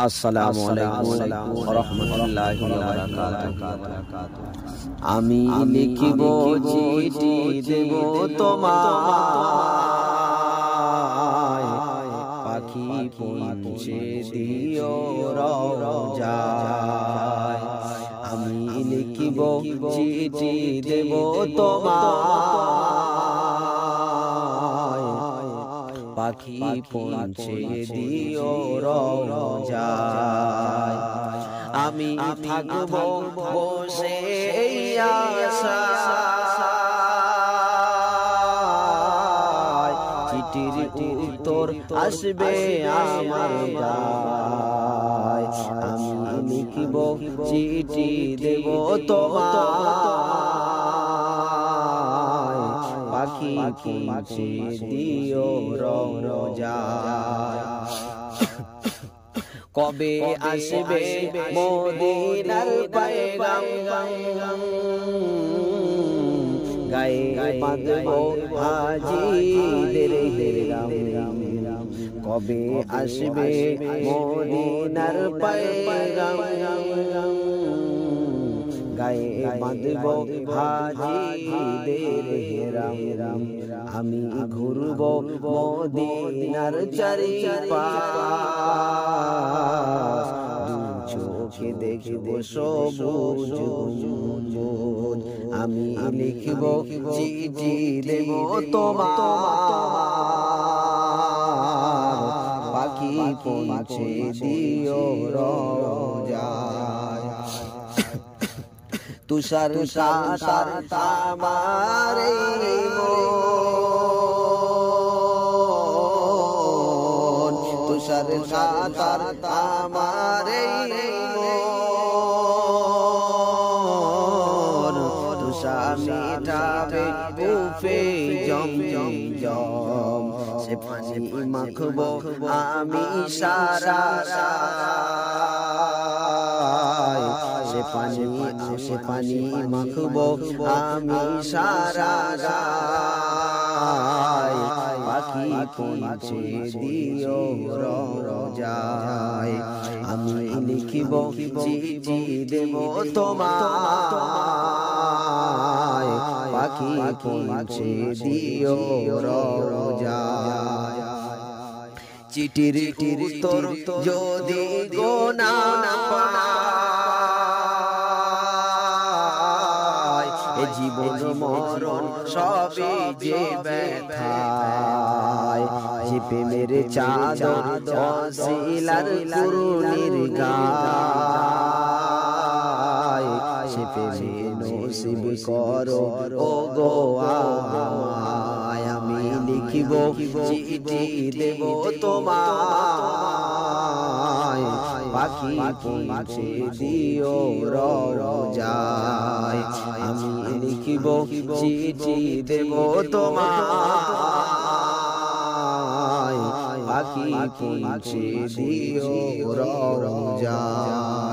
আসসালামু আলাইকুম ওয়া রাহমাতুল্লাহি ওয়া বারাকাতুহু। আমি লিখিব চিঠি দেব তোমায়, পাখি পৌঁছে দিও রওজায়। আমি লিখিব চিঠি দেব তোমায়, পাখি পৌঁছে দিও রওজায়। আমি থাকব বসে আশায়, চিঠির উত্তর আসবে আমার গায়। আমি লিখিব চিঠি দেব তোমায়, পাখি পৌঁছে দিও রওজায়। কবে আসবে মদিনার পয়গাম, গায়ে বাঁধব হাজিদের হেরাম। কবে আসবে মদিনার পয়গাম, গায়ে বাঁধব হাজিদের হেরাম। আমি ঘুরব মদিনার চারিপাশ, চোখে দেখব সবুজ গম্বুজ। আমি লিখব চিঠি দেব তোমার, পাখি পৌঁছে দিও রওজায়। তুষার সাতার আমার মন, তুষার সাতার আমার মন। তুষা মিটাবে উফে জম জম জম, সে পানি মাখব আমি সারা রাত। সে পানি মাখব আমি সারা গায়, পাখি পৌঁছে দিও রওজায়। আমি লিখিব চিঠি দেব তোমায়, পাখি পৌঁছে দিও রওজায়। চিঠির উত্তর যদি গো না পাই, জীবন মরণ সবে যে ব্যথায়। যে প্রেমের চাদর অশিলার কুরুনির গায়, সে প্রেমে নসিব করো ও গো আমায়। আমি লিখিব চিঠি দেব তোমায়, পাখি পৌঁছে দিও রওজায়। আমি লিখিব চিঠি দেব তোমায়, পাখি পৌঁছে দিও রওজায়।